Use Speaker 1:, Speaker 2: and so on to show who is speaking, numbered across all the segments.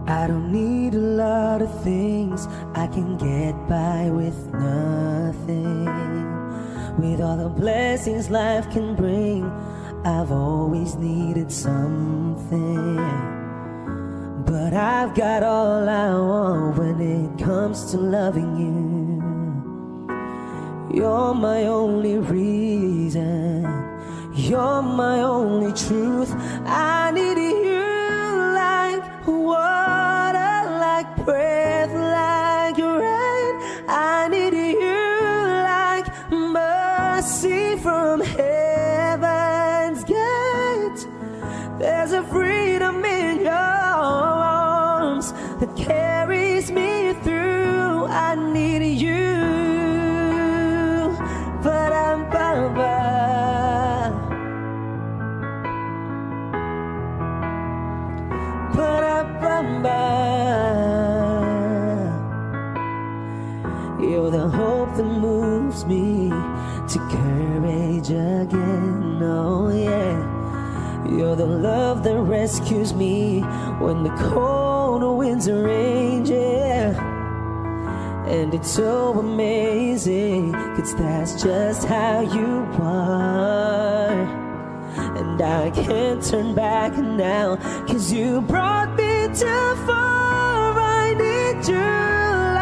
Speaker 1: I don't need a lot of things, I can get by with nothing. With all the blessings life can bring, I've always needed something. But I've got all I want when it comes to loving you. You're my only reason, you're my only truth. I need you like water, like breath, like rain. I need you like mercy from heaven's gate. There's a freedom in your arms that carries me through. I need you. You're the hope that moves me to courage again, oh yeah. You're the love that rescues me when the cold winds are raging, yeah. And it's so amazing, 'cause that's just how you are. And I can't turn back now, 'cause you brought me too far. I need you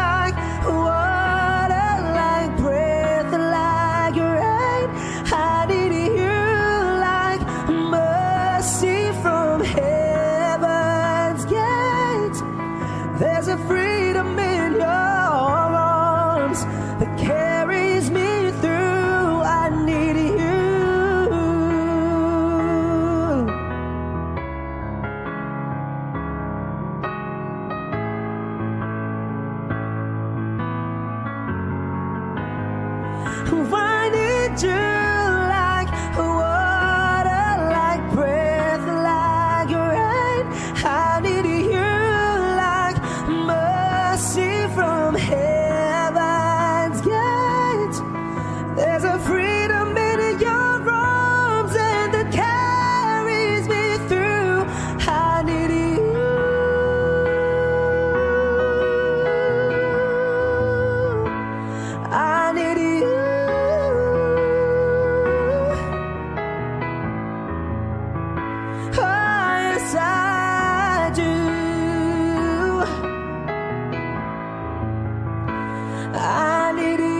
Speaker 1: like water, like breath, like rain. I need you like mercy from heaven's gate. There's a freedom in your arms that carries me through. I need you. I need you like water, like breath, like rain. I need you like mercy from heaven's gate. There's a freedom in your arms and that carries me through. I need you. I need you. I need you.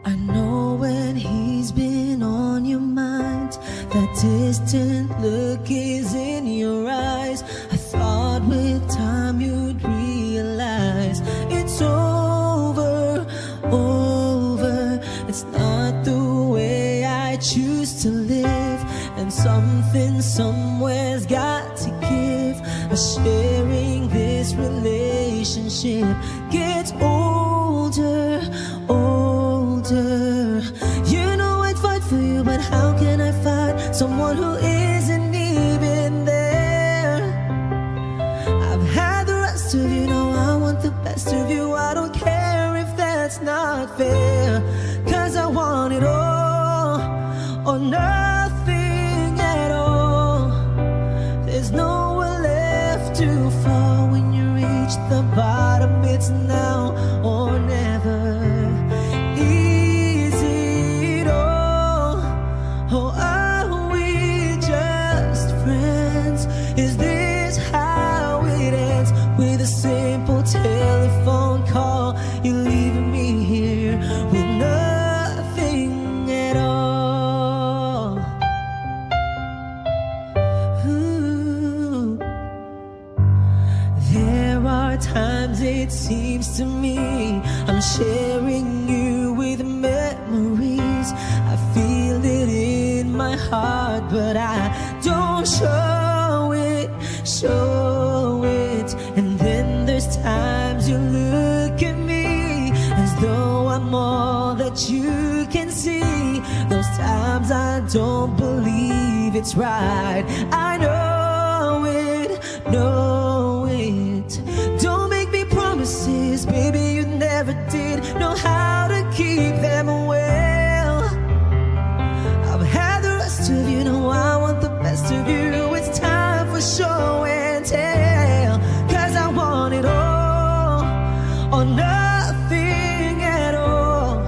Speaker 1: I know when he's been on your mind, that distant look is in your eyes. I thought with time you'd realize it's over, over. It's not the way I choose to live, and something somewhere's got to give. Sharing this relationship gets older, older. You know I'd fight for you, but how can I fight someone who isn't even there? I've had the rest of you, know I want the best of you. I don't care if that's not fair, 'cause I want it all or nothing at all. There's nowhere left to fall when you reach the bottom. It's now or never. Is it all, or are we just friends? Is this how it ends? With a simple telephone call, you're leaving me here with nothing at all. Ooh. There are times it seems to me I'm sharing you with memories. I feel it in my heart, but I don't show it, show it. And then there's times you look at me as though I'm all that you can see. Those times I don't believe it's right. I know it, know it. Don't make me promises, baby, you never did know how to keep them well. I've had the rest of you, know I want the best of you. It's time for show and tell, 'cause I want it all or nothing at all.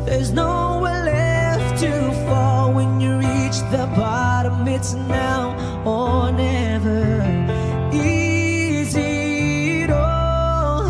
Speaker 1: There's nowhere left to fall when you reach the bottom. It's now or never. Easy at all,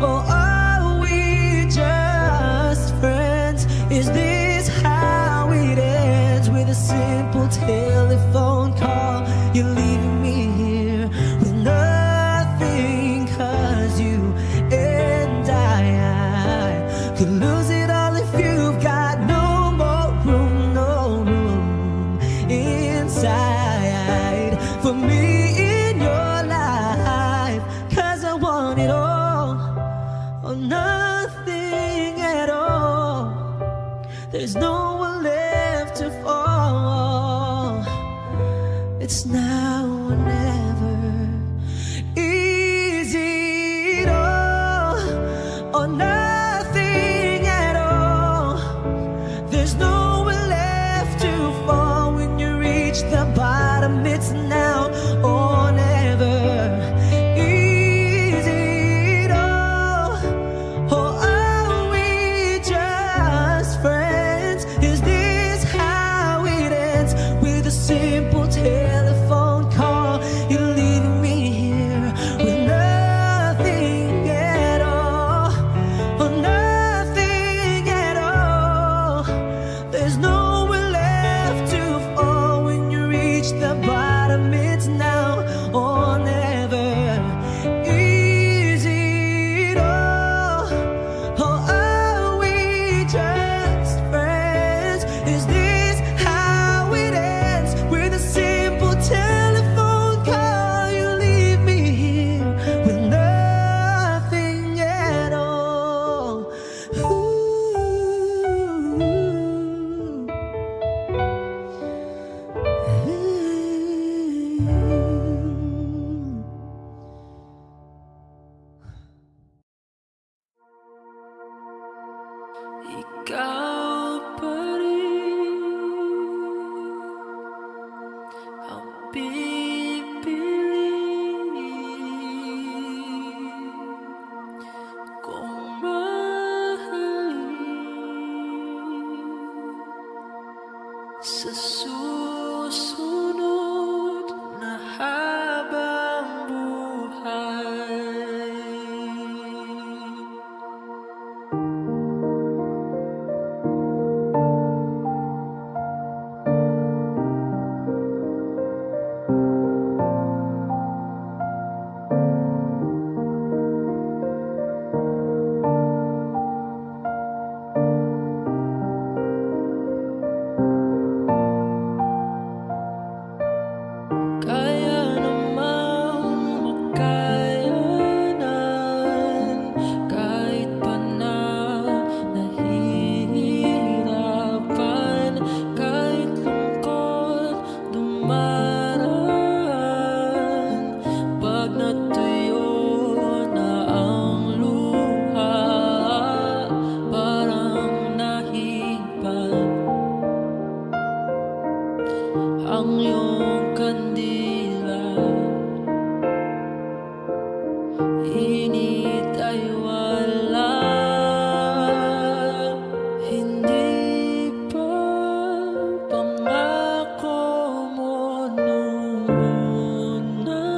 Speaker 1: or are we just friends? Is this how it ends, with a simple telephone call? You're leaving me here with nothing, 'cause you and I could lose it all if you've got no more room, no room inside for me in your life. 'Cause I want it all or nothing at all. There's no one left to fall. It's now or never. Easy at all or nothing at all. There's nowhere left to fall when you reach the bottom. It's now or never. Easy at all, or are we just friends? Is this how it ends, with a simple telephone call? You're leaving me here with nothing at all, or nothing at all. There's nowhere left to fall when you reach the bottom. It's now or never. Easy at all, or are we just friends? Is this how it ends, with a simple telephone call? You leave me here with nothing at all. Ooh. Ikaw pa rin ang pipiliin kong mahalin sa susunod na habang buhay. Kaya namang makayanan kahit pa na nahihirapan, kahit lungkot dumaraan. Pag natuyo na ang luha, parang nahipan ang iyong kandila. Init ay wala, hindi pa pangako mo noon na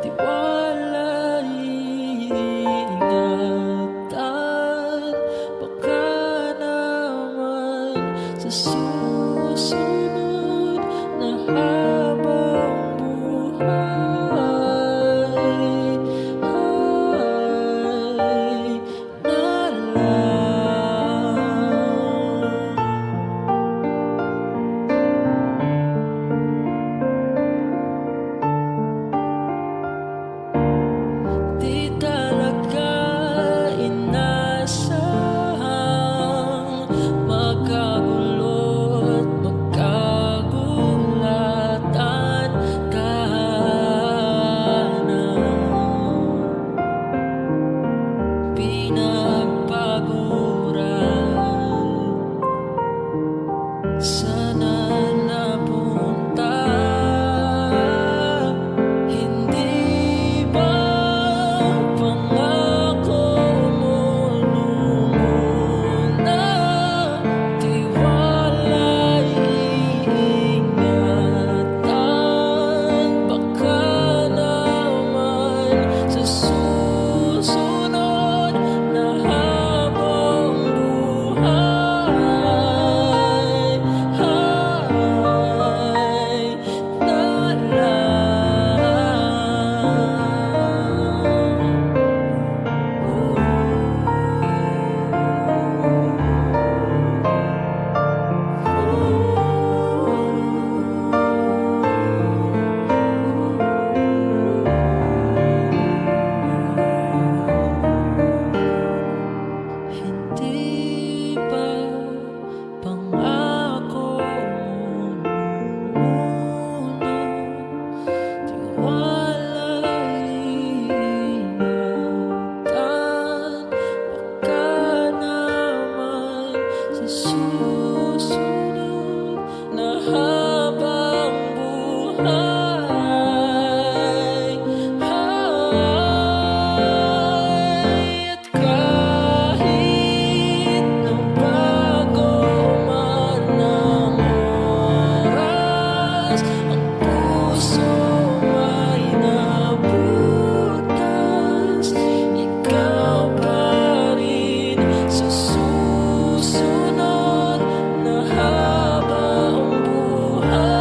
Speaker 1: tiwala, ingatan. Baka naman sa susunod na habang At kahit na bago man ang oras, ang puso ay nabutas. Ikaw pa rin sa susunod na habang buhay.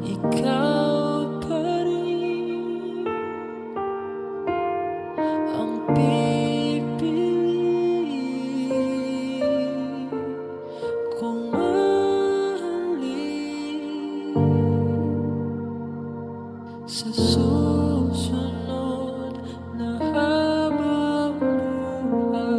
Speaker 1: Ikaw pa rin ang pipili kung mahalin sa susunod na habang buhay.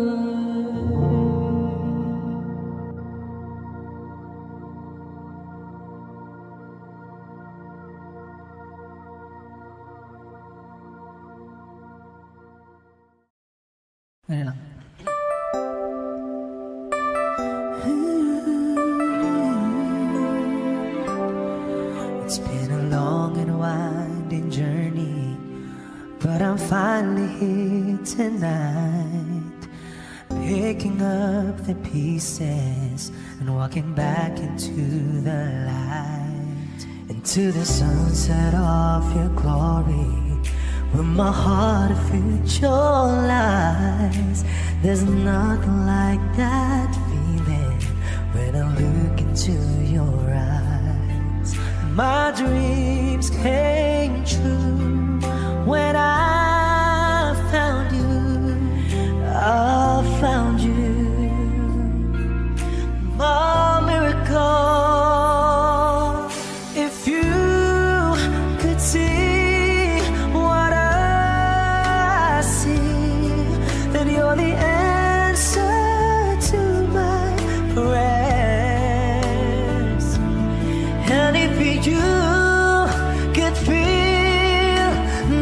Speaker 2: Ganyan lang.
Speaker 1: It's been a long and winding journey, but I'm finally here tonight, picking up the pieces and walking back into the light, into the sunset of your glory, where my heart of future lies. There's nothing like that feeling when I look into your eyes. My dreams came true when I found you. I found you, my miracle. If you could see what I see, then you're the answer to my prayers. And if you could feel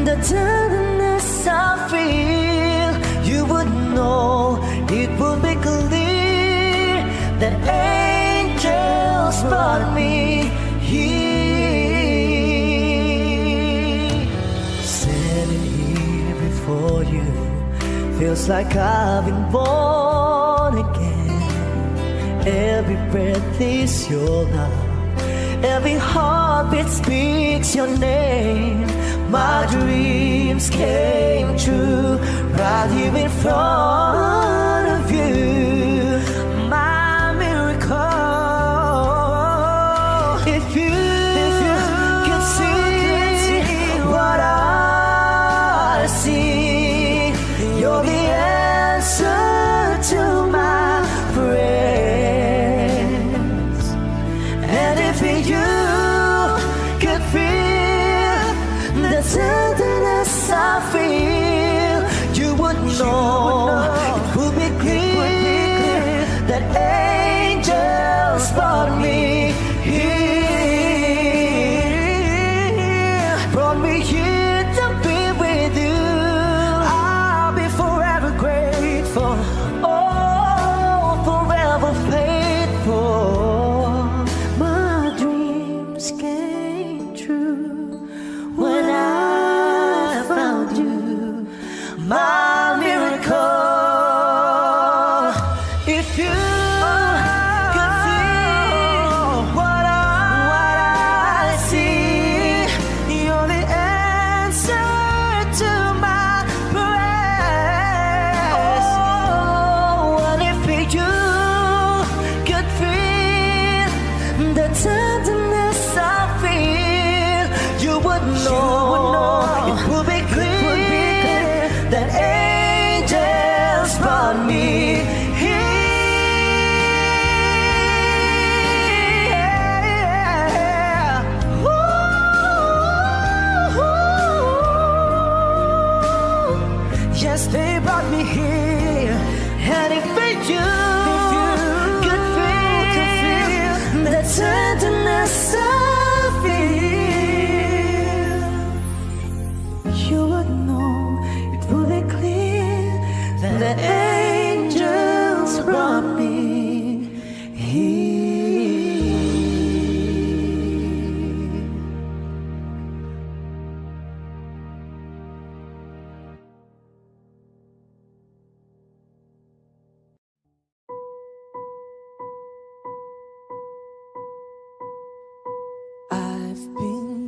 Speaker 1: the tenderness I feel, you would know, it would be clear that angels brought me here. Standing here before you feels like I've been born again. Every breath is your love, every heartbeat speaks your name. My dreams came true right here in front of you, my miracle. If you could see what I see, you're the answer to my prayers. And if you could feel the tenderness I feel, you would know, it would be clear that angels brought me here, brought me here to be with you. I'll be forever grateful, oh, forever faithful. My dreams came true when I found you, my miracle. If you could see what I see, you're the answer to my prayers. Oh, and if you could feel the tenderness I feel, you would know, it would be clear that angels brought me here. Ooh, yes, they brought me here. And if you could feel the tenderness I feel,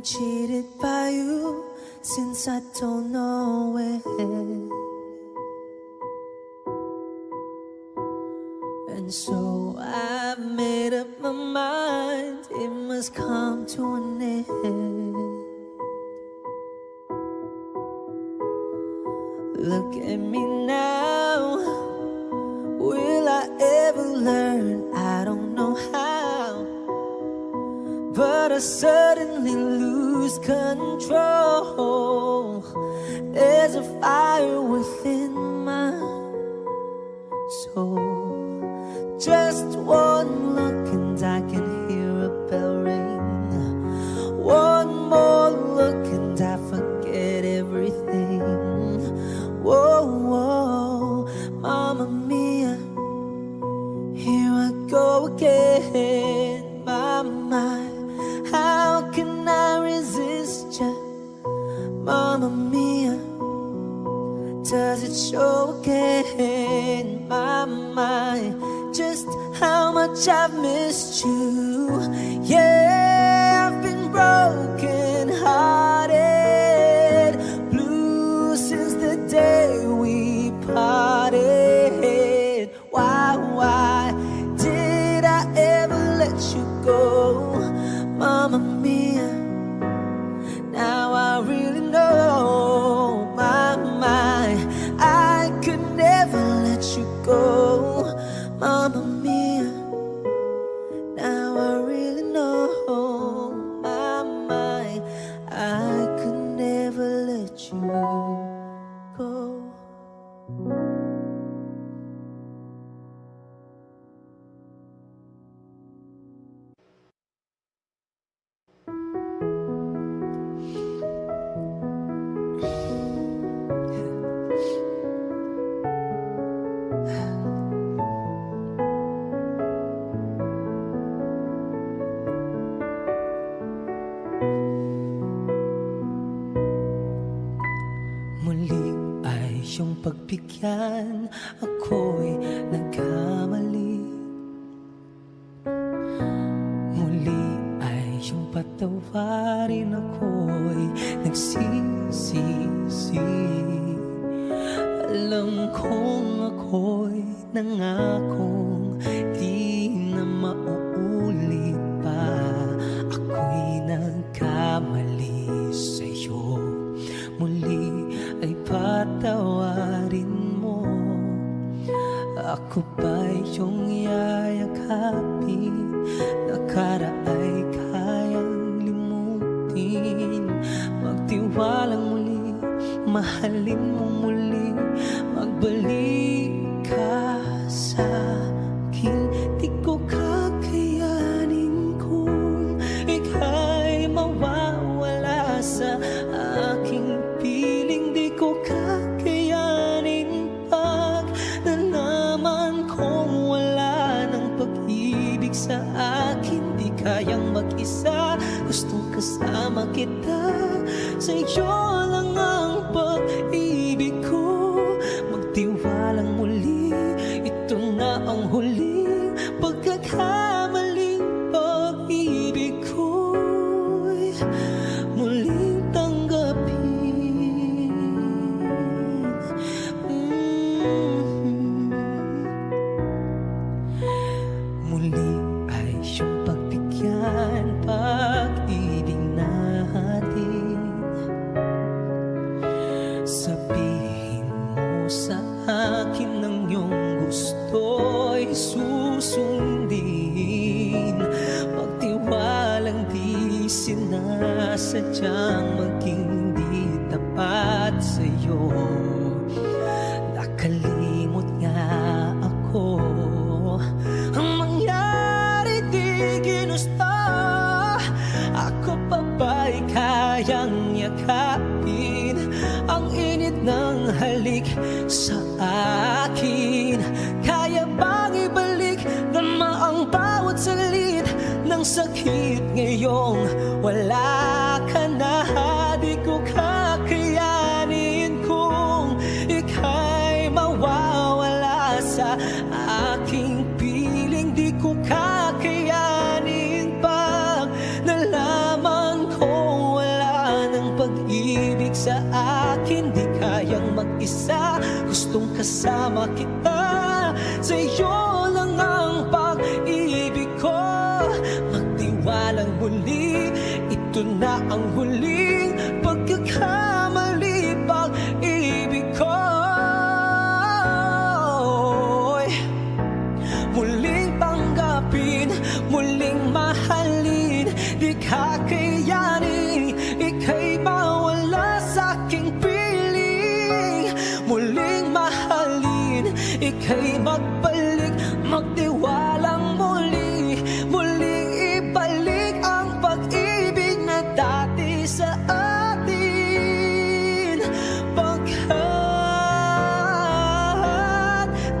Speaker 1: cheated by you since I don't know it. And so I've made up my mind, it must come to an end. Look at me now, will I ever learn? I don't know how, but I suddenly lose control. There's a fire within my soul. Just one look and I can hear a bell ring. One more look and I forget everything. Whoa, whoa, Mamma Mia, here I go again. My, how can I resist ya? Mamma Mia, does it show again? My, just how much I've missed you. Yeah, I've been broken hearted, blue since the day we parted. Why did I ever let you go? Mamma Mia, now I really know. My, I could never let you go. Mamma Mia, now I really know. My, I could never let you go. Muli ay iyong pagbigyan, ako'y nagkamali. Muli ay iyong patawarin, ako'y nagsisisi. Alam kong ako'y nangakong di na mauulit pa. Ako'y nagkamali sa'yo. Muli ay patawarin mo. Ako ba'y iyong yayakapin? Nakaraay kayang limutin. Magtiwalang muli, mahalin mo muli. Magbalik ka sa akin. Di ko kakayanin kung ika'y mawawala sa aking piling. Di ko kakayanin pag nalaman kong wala ng pag-ibig sa akin. Di kayang mag-isa, gustong kasama kita. Sa'yo lang ang pag-ibig ko. Magtiwalang muli, ito na ang huling pagkakamaling pag-ibig ko'y muling tanggapin. Muli ay iyong pagbigyan, pag-ibig natin. Sabihin mo sa akin ang iyong gusto'y susundin. Magtiwalang di sinasadyang maging di tapat sa'yo. Nakalimot nga ako, ang mangyari di ginusto. Ako pa ba'y kayang yakapin ang init ng halik sa akin? Kaya bang ibalik dama ang bawat salit ng sakit ngayong wala ka na? Di ko kakayanin kung ika'y mawawala sa aking piling. Di ko kakayanin pag nalaman kong sa akin, di kayang mag-isa. Gustong kasama kita, sa'yo lang ang pag-ibig ko. Magtiwalang muli, ito na ang huling pagkakamali. Pag-ibig ko muling tanggapin, muling mahalin. Di kakayanin, ika'y mawala sa'king piling. Muling mahalin, ika'y magbalik, magtiwalang muli. Muling ibalik ang pag-ibig na dati sa atin. Pagkat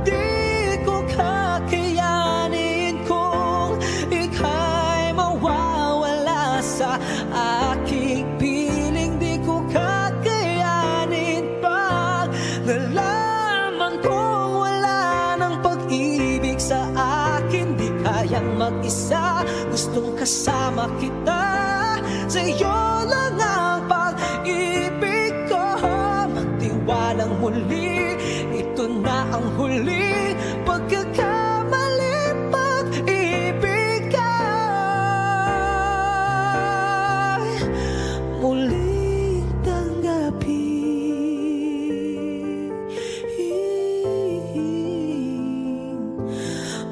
Speaker 1: di ko kakayanin kung ika'y mawawala sa aking piling. Di ko kakayanin pag nalaman kong wala ng pag-ibig sa akin. Di kayang mag-isa, gustong kasama kita, sa'yo lang ang pag-ibig ko. Magtiwalang muli, ito na ang huli pagkakamali. Pag-ibig ay muling tanggapin,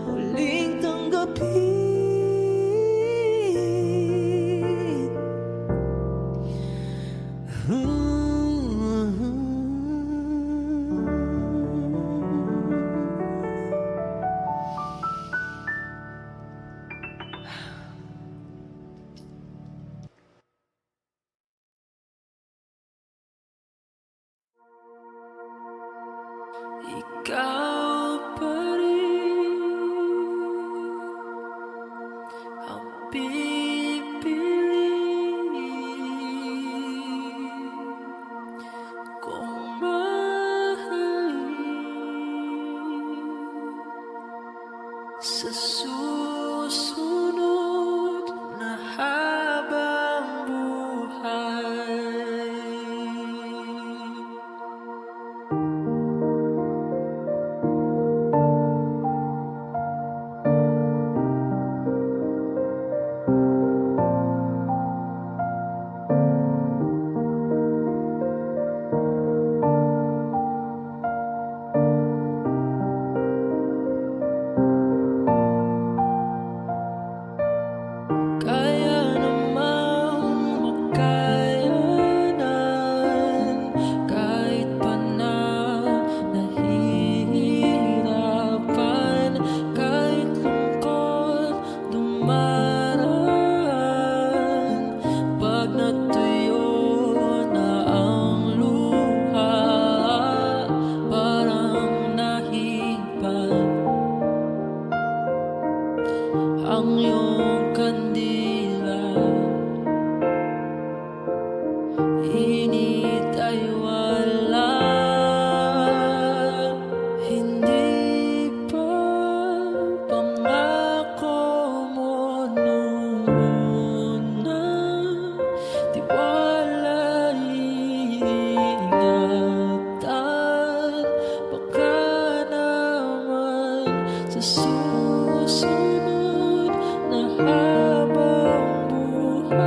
Speaker 1: muling tanggapin. Ikaw pa rin ang pipiliin kong mahalin sa susunod na habang buhay. Kaya namang makayanan kahit pa na nahihirapan, kahit lungkot dumaraan. Pag natuyo na ang luha, parang nahipan ang iyong kandila. Init ay wala, hindi pa pangako mo noon na tiwala, ingatan. Baka naman sa susunod na habang buhay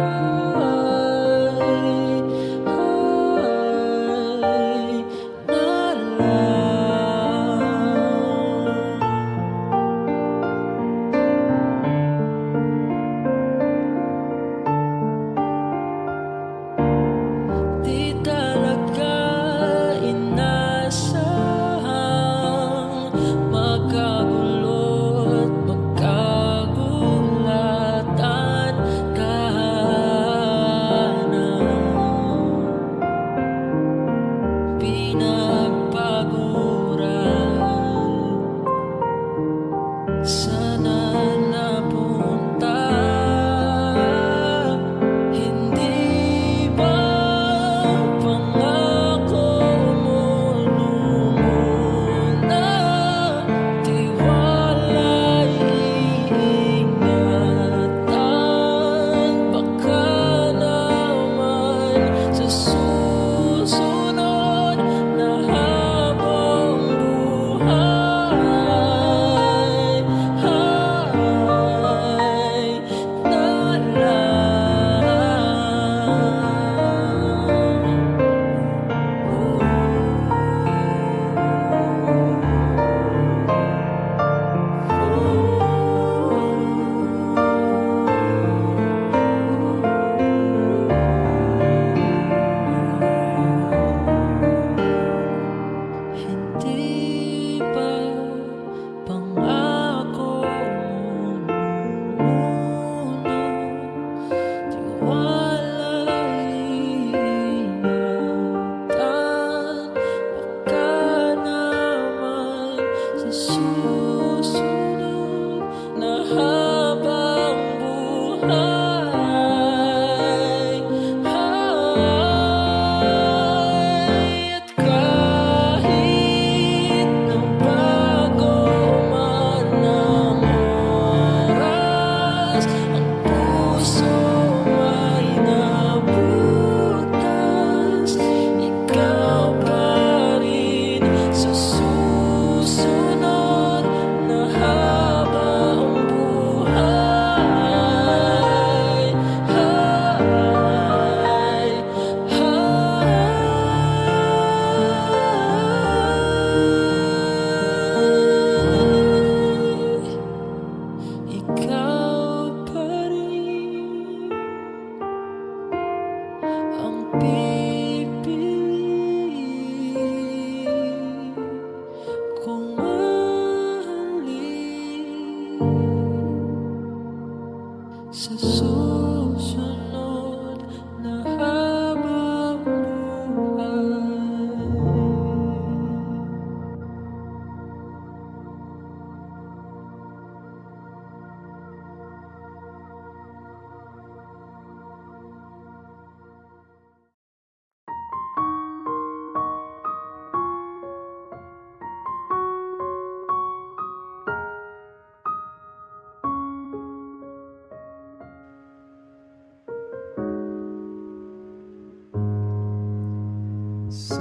Speaker 3: Sa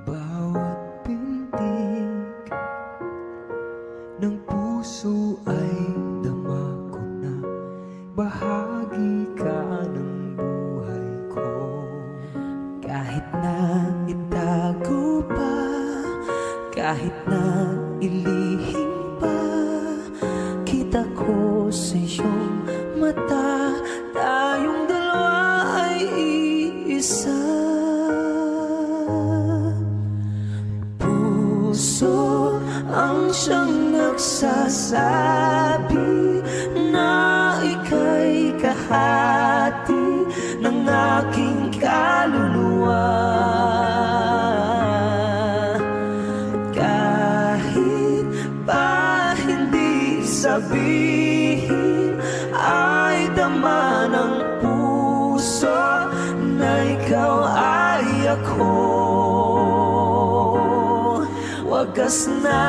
Speaker 3: bawat pintig ng puso ay dama ko na bahagi ka ng buhay ko.
Speaker 1: Kahit na itago pa, kahit na ilihim pa, kita ko sa iyong mata, tayong dalawa ay iisa. Puso ang siyang nagsasabi na ika'y kahati ng aking kaluluwa. Kahit pa hindi sabihin, ay dama ng puso na ikaw ay ako. Wagas na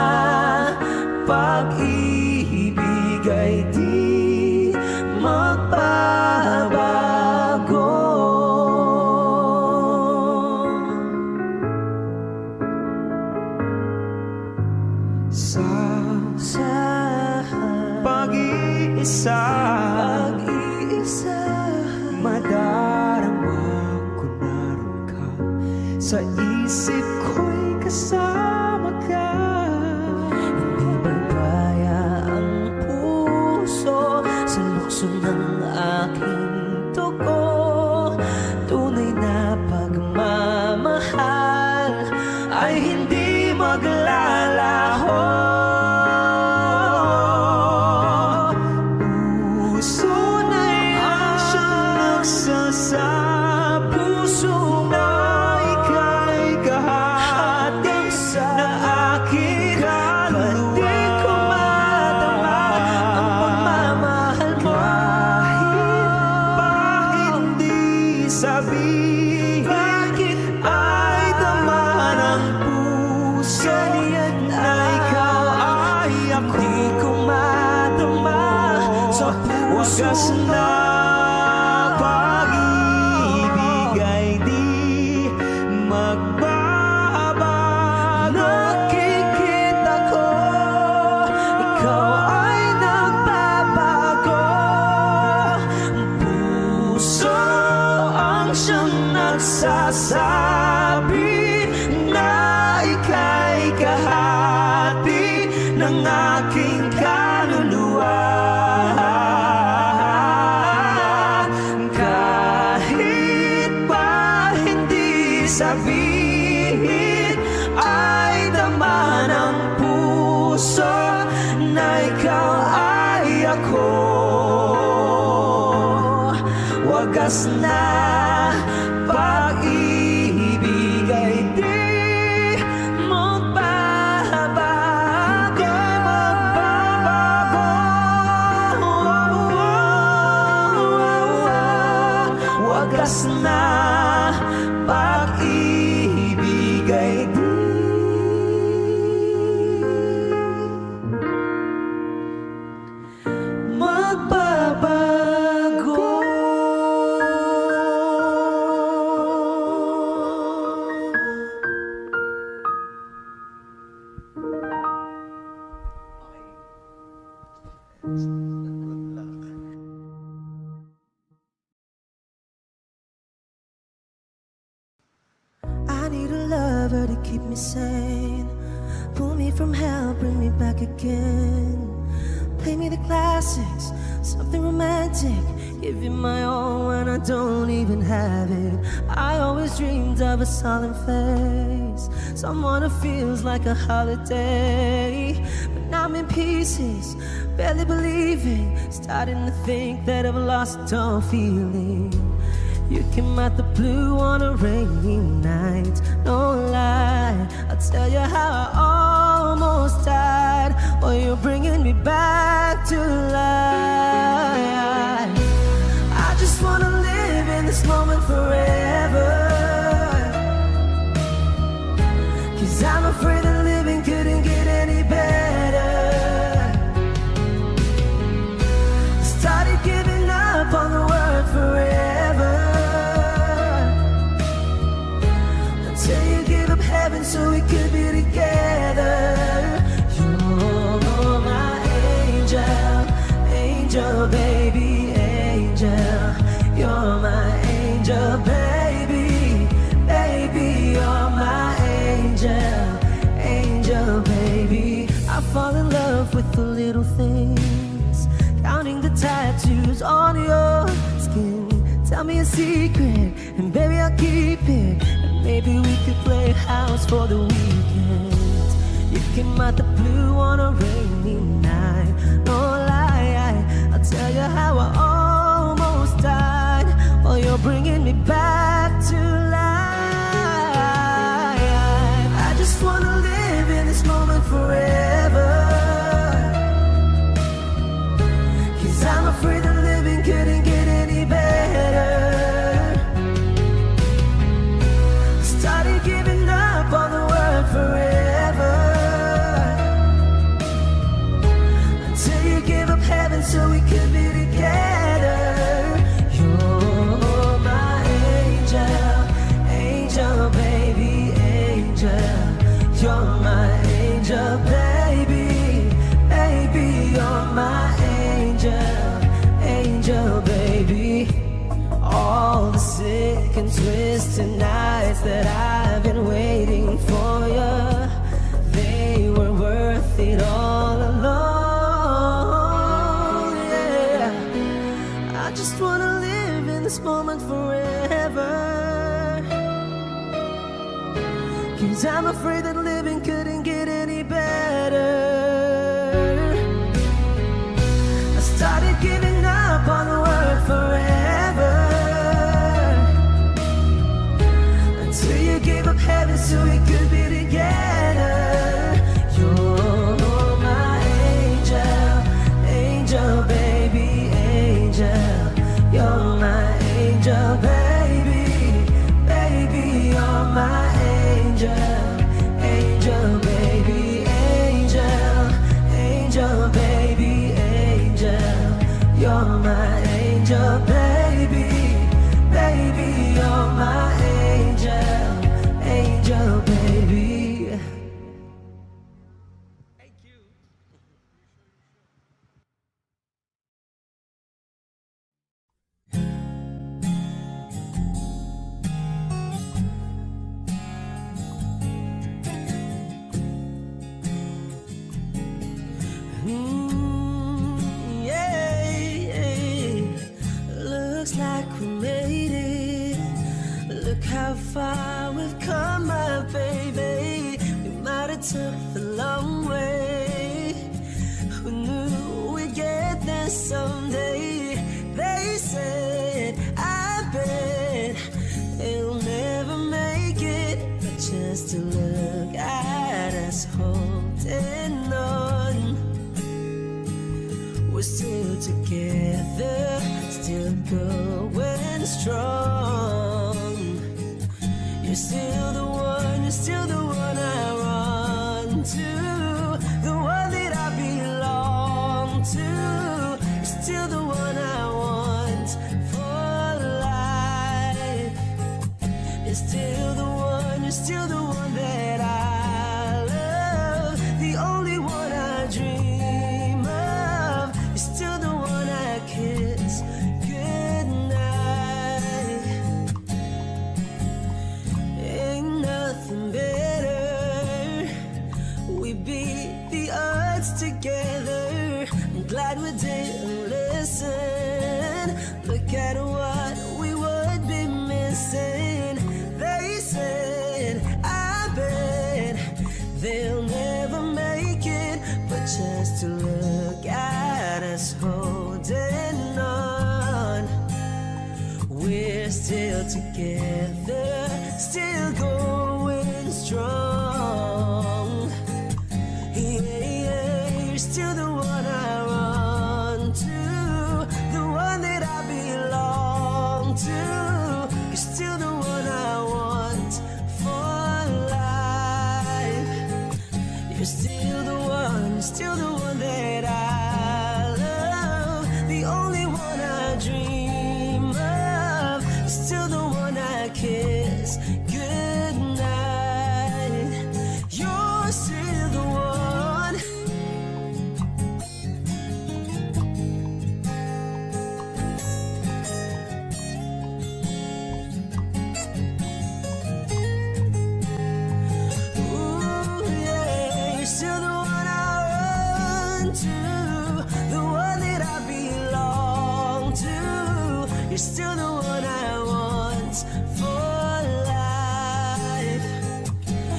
Speaker 1: pag-ibig ay di magbabago.
Speaker 3: Sa
Speaker 1: Pag-iisa,
Speaker 3: madarama ko naroon ka, sa isip ko'y kasama ka.
Speaker 1: hindi magkaya ang puso sa lukso ng aking dugo. Tunay na pagmamahal ay hindi maglalaho. Puso na'y ang siyang nagsasabi, puso na ika'y kahati ng aking kaluluwa. Di ko madama ang pagmamahal mo.
Speaker 3: Kahit pa hindi sabihin,
Speaker 1: Bakit
Speaker 3: ay dama ng puso na ikaw ay ako.
Speaker 1: di ko madama sa puso
Speaker 3: Wagas na pag-ibig ay di magbabago.
Speaker 1: Nakikita ko, ikaw ay nagbabago. Puso ang siyang nagsasabi na ika'y kahati ng aking kaluluwa. Kahit pa hindi sabihin, ay dama ng puso na ikaw ay ako. Wagas na pag-ibig ay di magbabago. Wagas na pag-ibig ay di magbabago. I need a lover to keep me sane, pull me from hell, bring me back again. Play me the classics, something romantic, give you my all when I don't even have it. I always dreamed of a solemn face, someone who feels like a holiday. But now I'm in pieces, barely believing, starting to think that I've lost all feeling. You came out the blue on a rainy night, no lie, I'll tell you how I almost died, while you're bringing me back to life. I just wanna live in this moment forever, 'cause I'm afraid that living couldn't get any better. Started giving up on the word forever, little things, counting the tattoos on your skin. Tell me a secret, and baby I'll keep it. And maybe we could play house for the weekend. You can mark the blue on a rainy night. No lie, I'll tell you how I almost died while you're bringing me back to life. I just wanna live in this moment forever, 'cause I'm afraid that living couldn't get any better. Started giving up on the word forever, until you gave up heaven so we could be together. You're my angel, angel baby, angel. You're my angel baby, baby. You're my angel, angel baby. All the sick and twisted nights that I've been waiting for you, they were worth it all alone. Yeah, I just wanna live in this moment forever, 'cause I'm afraid that living couldn't get any better. I started giving up on the word forever, until you gave up heaven so we could be together. You're my angel, angel baby, angel. You're my angel baby, baby. You're my angel, angel baby, angel, angel baby, angel. You're my angel baby, baby. You're my angel, angel baby. Looks like we made it. Look how far we've come, my baby. We might have took the long way. Who knew we'd get there someday? They said, I bet they'll never make it, but just to look at us holding on, we're still together, still going strong. You're still the one, you're still the one I run to, the one that I belong to. You're still the one I want for life. You're still the one, you're still the one that I love, the only one I dream of. You're still the one I kiss goodnight. Ain't nothing better. We beat the odds together. I'm glad we didn't listen. Look at what we would be missing. They said, I bet they'll never make it, but just to look at us holding on, we're still together, still going strong. Yeah, you're still the one I run to, the one that I belong to. You're still the one I want for life. You're still the one, still the one that I love, the only one I dream of. You're still the one I kiss goodnight. You're still the one. Ooh, yeah, you're still the one I run to. friends for life.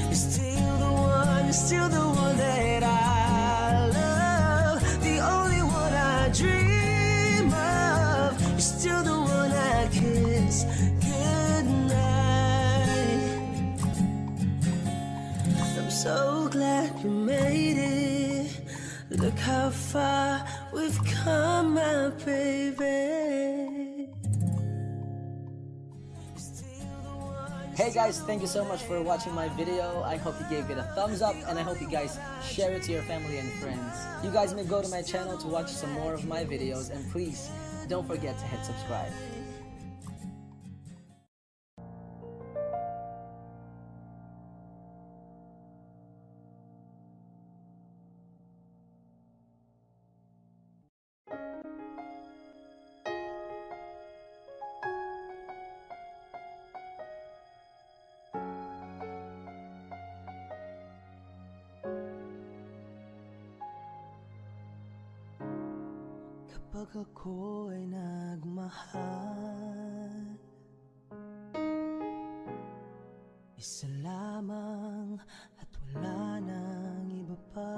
Speaker 1: You're still the one, you're still the one that I love, the only one I dream of. You're still the one I kiss goodnight. I'm so glad we made it. Look how far we've come, my baby.
Speaker 2: Hey guys, thank you so much for watching my video. I hope you gave it a thumbs up and I hope you guys share it to your family and friends. You guys may go to my channel to watch some more of my videos, and please don't forget to hit subscribe.
Speaker 1: Kapag ako ay nagmahal, isa lamang at wala nang iba pa.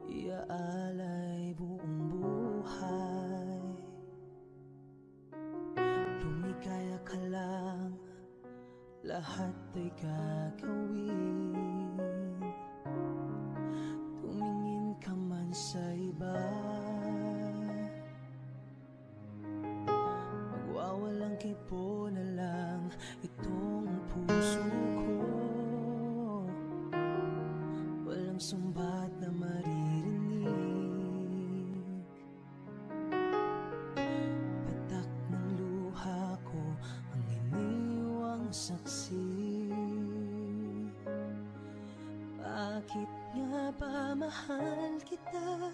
Speaker 1: Iaalay buong buhay, lumikaya ka lang, lahat ay gagawin. Tumingin ka man sa iba, magwawalang kipo na lang itong puso ko. Walang sumbat na maririnig, patak ng luha ko ang iniwang saksi. Bakit nga ba mahal kita?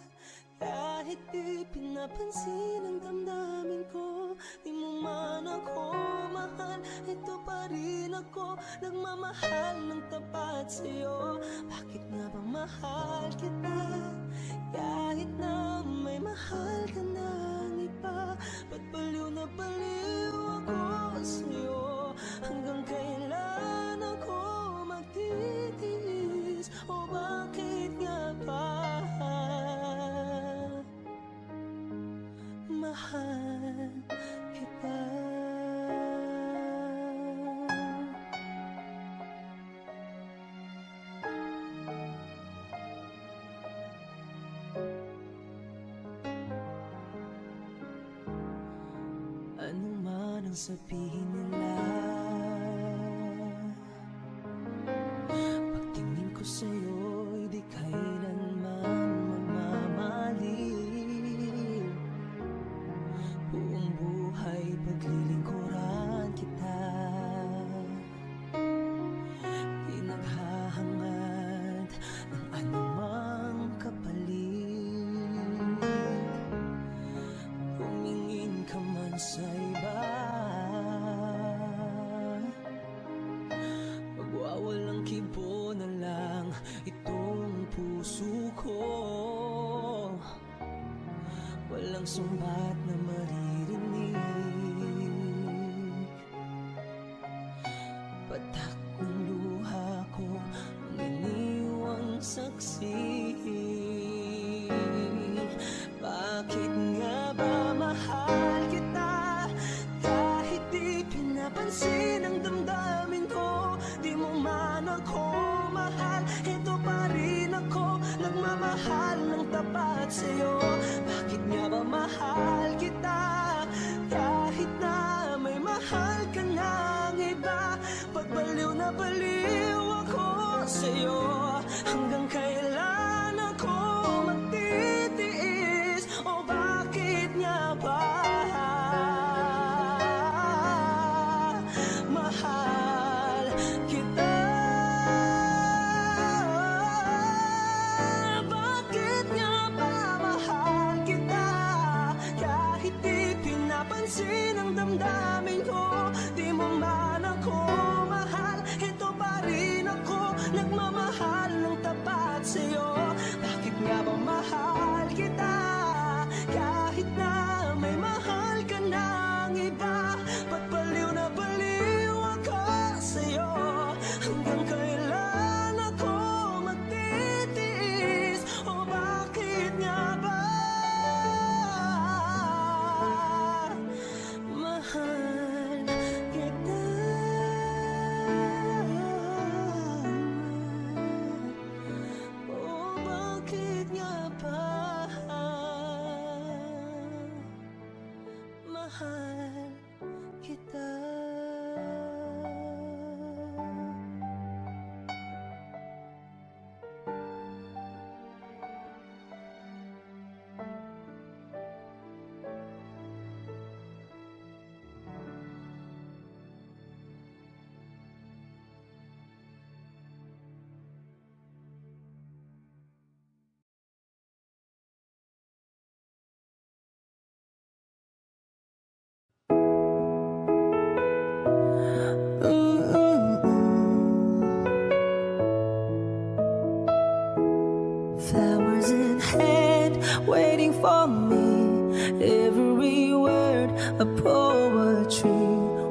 Speaker 1: Kahit di pinapansin ang damdamin ko, di mo man ako mahal, ito pa rin ako, nagmamahal ng tapat sa'yo. Bakit nga ba mahal kita? Kahit na may mahal ka ng iba, ba't baliw na baliw ako sa'yo? Hanggang kailan ako magtitiis? O bakit nga ba mahal kita? Ano man ang sabihin nila, pagtingin ko sa'yo'y di kailanman magmamalim. Buong buhay paglilingkuran kita, di naghahangad ng anumang kapalit. Humingin ka man sa iba, magwawalang kibo na lang itong puso ko. Walang sumbat na maririnig, patak ng luha ko ang iniwang saksi. Bakit nga ba mahal kita? Kahit di pinapansin ang damdamin ko, di mo man ako mahal, ito pa rin ako, nagmamahal ng tapat sa'yo. Bakit nga ba mahal kita? Kahit na may mahal ka ng iba, pagbaliw na baliw ako sa'yo. Hanggang kailan ako magtitiis? O bakit nga ba mahal kita? Bakit nga ba mahal kita? Kahit di pinapansin ang damdamin ko, di mo man ako mahal, ito pa rin ako, nagmamahal ng tapat sa'yo. Bakit nga ba mahal kita? Kahit na may mahal ka ng iba, mahal kita. Flowers in hand, waiting for me. Every word a poetry.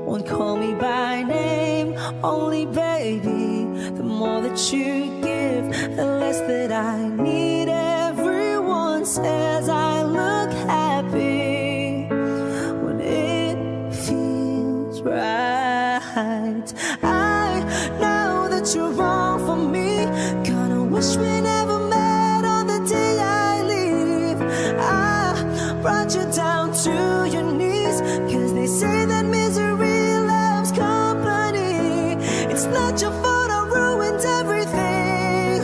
Speaker 1: Won't call me by name, only baby. The more that you give, the less that I need. Everyone says I look happy when it feels right. I know that you're wrong for me. Gonna wish we never met on the day I leave. I brought you down to your knees, 'cause they say that misery loves company. It's not your fault I ruined everything,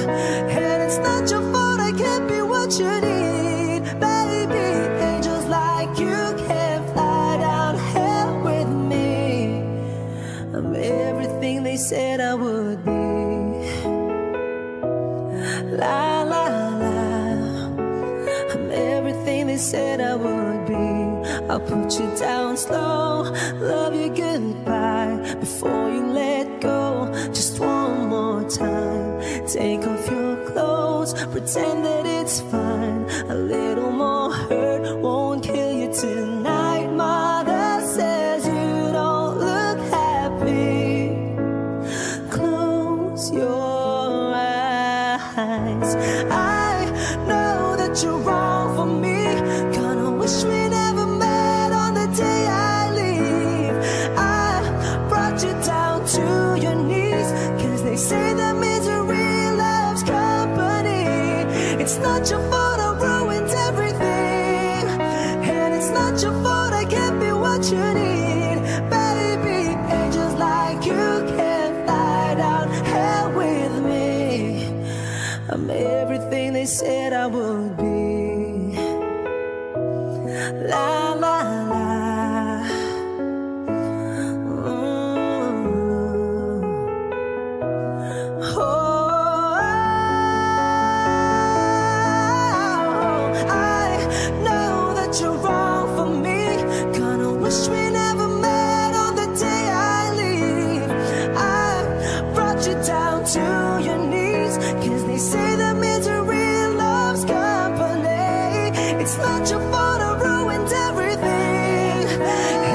Speaker 1: and it's not your fault I can't be what you need. Baby, angels like you can't fly down hell with me. I'm everything they said I would be. La la la, I'm everything they said I would be. I'll put you down slow, love you goodbye before you let go. Just one more time, take off your clothes, pretend that it's fine. A little more hurt won't kill you tonight. Mother says you don't look happy. Close your eyes. I know that you're wrong for me. Gonna wish we never met on the day I leave. I brought you down to your knees, 'cause they say that misery loves company. It's not your fault I ruined everything, and it's not your fault I can't be what you need. Baby, angels like you can't fly down hell with me. I'm everything they said I would be. La la la. I know that you're wrong for me. Gonna wish we never met on the day I leave. I brought you down to your knees, 'cause they say that misery loves company. It's not your fault I ruined everything,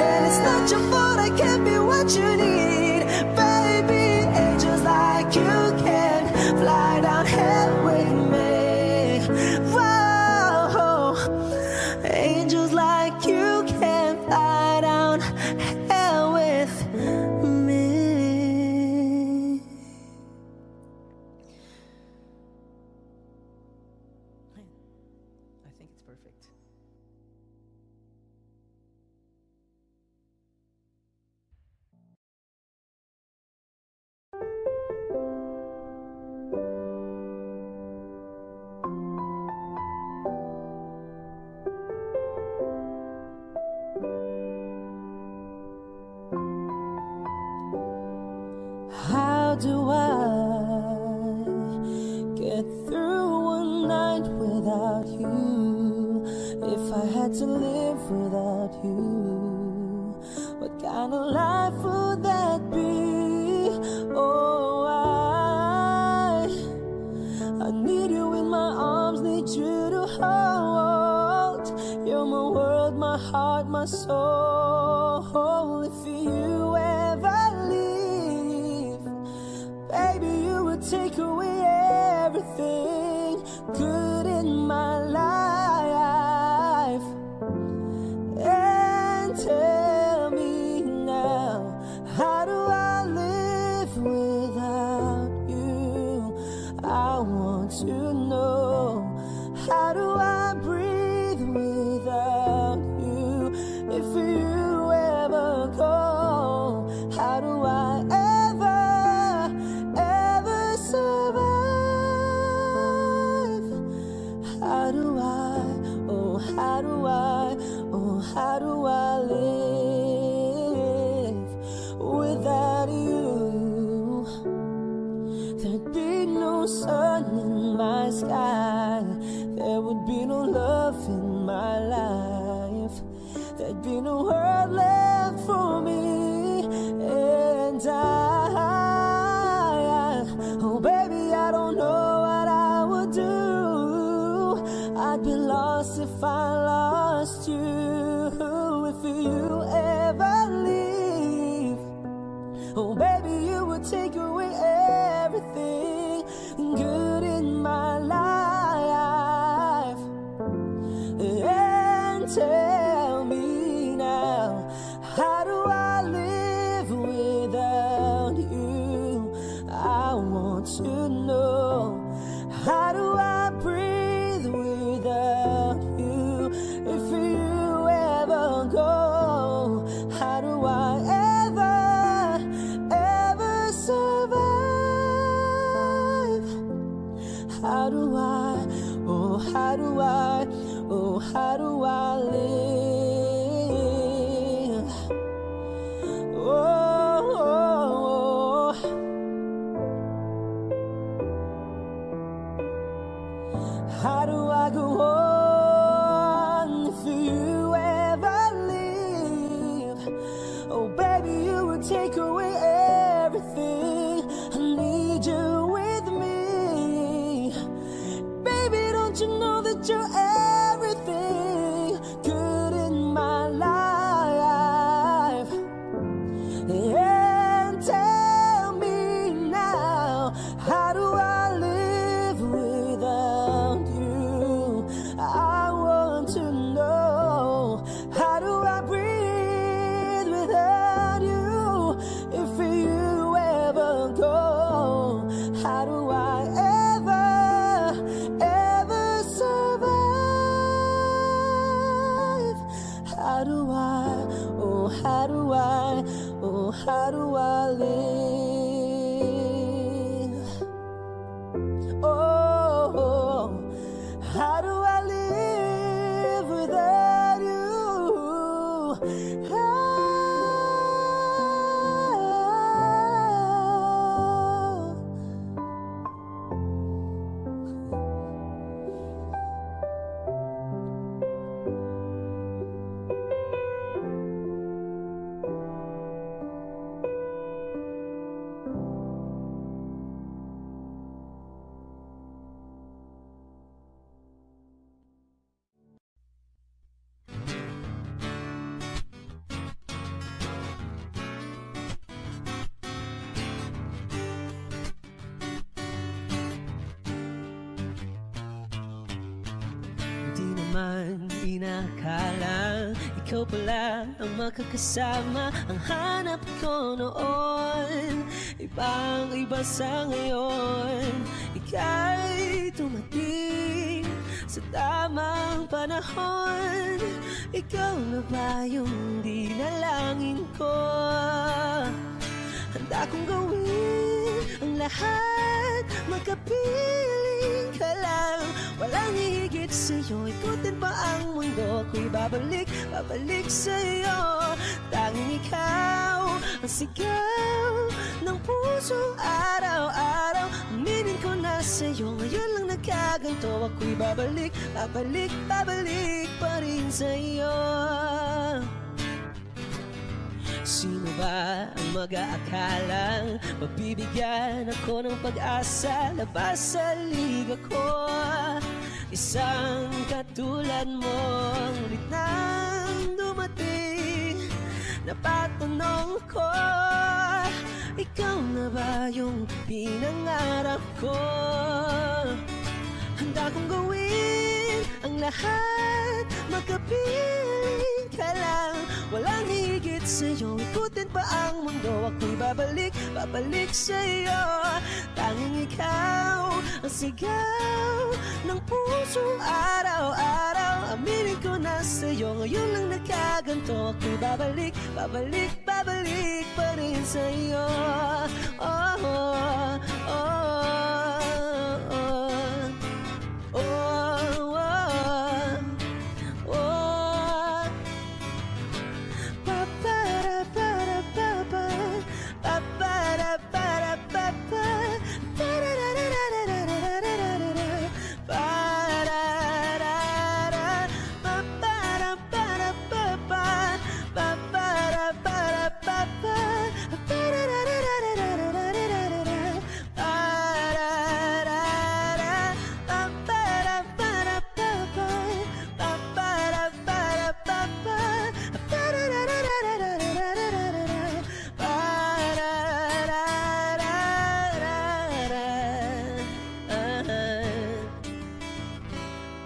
Speaker 1: and it's not your fault I can't be what you need. Baby, angels like you can fly down hell with me. Whoa, angels like you can fly down hell with me. I think it's perfect. How do I get through one night without you? If I had to live without you, what kind of life would that be? Oh, I need you in my arms, need you to hold. You're my world, my heart, my soul. If you ever leave, baby, you would take away everything good in my life. And tell me now, how do I live without you? I want to know, how do I breathe without you? If you take away everything. I need you with me. Baby, don't you know that you're everything good in my life? And tell me now, how do I live without you? I want to know, how do I breathe without you? If you ever go, how do I ever survive? How do I, oh how do I, oh how do I live? Oh, how do I live without you? Di naman inakala ikaw pala ang makakasama. Ang hanap ko noon, ibang iba sa ngayon. Ika'y tumating sa tamang panahon. Ikaw na ba yung dinalangin ko? Handa kong gawin ang lahat, magkapiling ka lang. Walang hihigit sa'yo, ikutin pa ang mundo. Ako'y babalik sa'yo. Tanging ikaw ang sigaw ng puso araw-araw. Aminin ko na sa'yo, ngayon lang nagkaganto. Ako'y babalik pa rin sa'yo. Sino ba ang mag-aakalang mabibigyan ako ng pag-asa? Labas sa liga ko, isang katulad mo. Ngunit nang dumating, napatanong ko, ikaw na ba yung pinangarap ko? Handa kong gawin ang lahat, magkapiling ka lang. Walang higit sa'yo, ikutin pa ang mundo. Ako'y babalik sa'yo. Tanging ikaw ang sigaw ng puso araw-araw. Aminin ko na sa'yo, ngayon lang nagkaganto. Ako'y babalik pa rin sa'yo. Oh, oh, oh, oh, oh, oh, oh.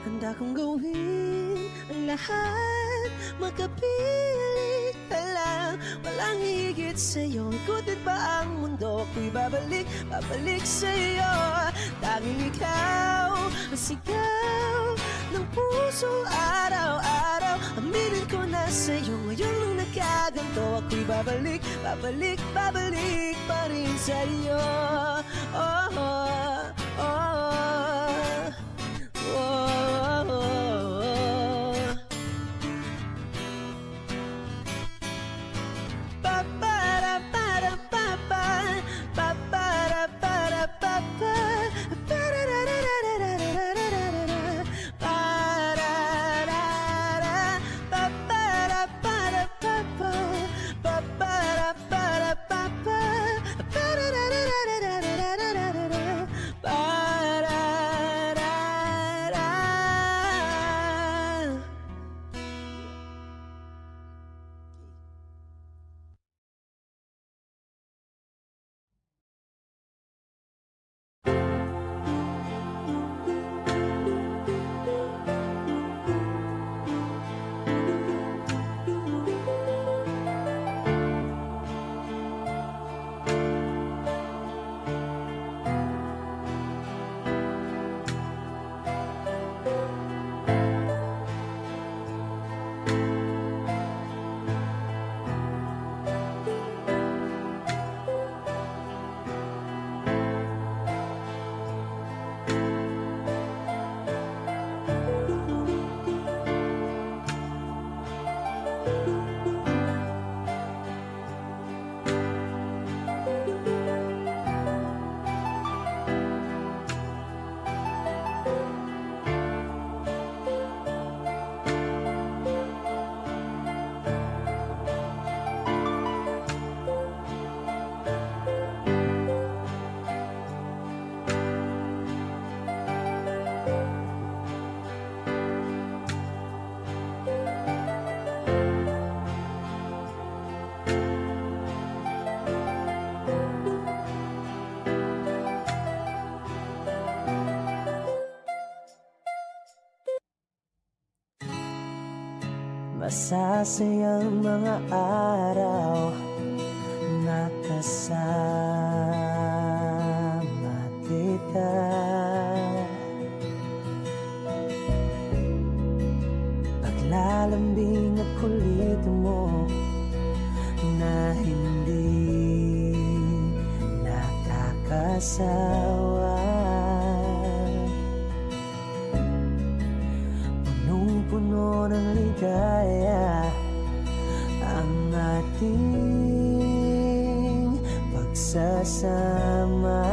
Speaker 1: Handa kong gawin ang lahat, makapili ka lang. Walang higit sa'yo, ikutin pa ang mundo. Ako'y babalik sa'yo. Tanging ikaw ang sigaw ng puso araw-araw. Aminin ko na sa'yo, ngayon lang nagkaganto. Ako'y babalik pa rin sa'yo. Oh, oh, oh, oh, oh. Pa para para pa pa pa para para pa pa para ra ra ra ra ra ra ra ra ra para ra ra pa para para pa pa pa para para masasayang mga araw na kasama kita. Paglalambing at kulit mo na hindi nakakasawa, punong-puno ng ligaya ang ating pagsasama,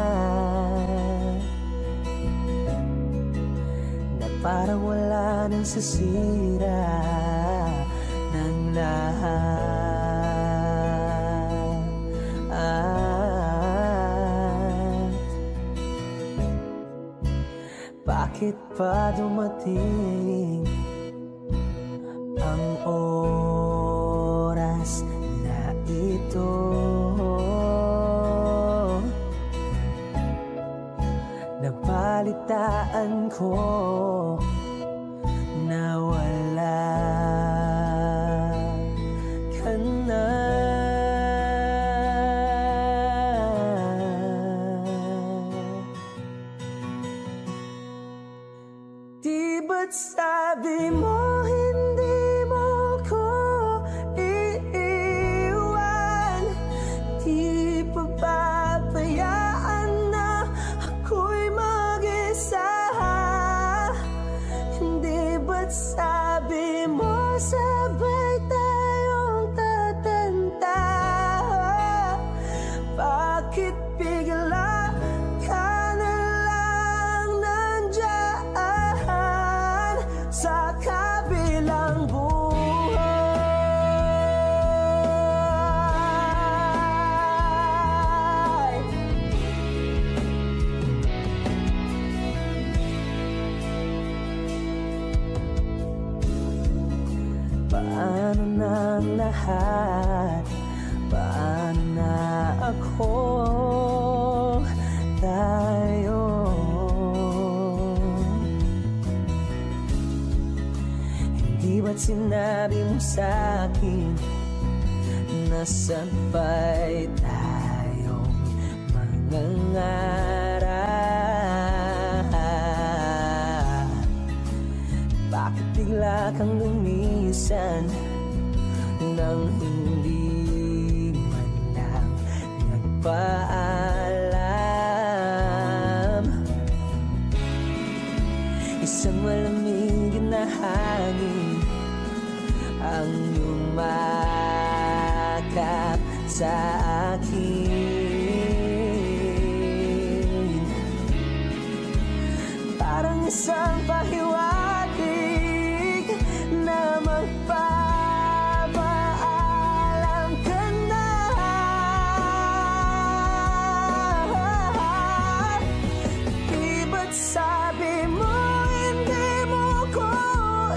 Speaker 1: na parang wala nang sasira ng lahat. Bakit pa dumating ang oras na ito? Nabalitaan ko na wala ka na. Di ba't sabi mo hindi mo ko iiwan? Di pa papayaan na ako'y mag-isa? Hindi ba't sabi mo sabay tayong tatanda? Bakit bigla ka na lang nandyan sa kabilang buhay? Paano na ang lahat? Paano na ako? Tayo hindi ba't sinabi mo sa'kin na sabay tayong mangangarap? Bakit bigla kang lumisan nang hindi man lang nagpaalam? Isang malamig na hangin ang yumakap sa akin, parang isang pahiwatig na magpapaalam ka na. Di ba't sabi mo hindi mo ko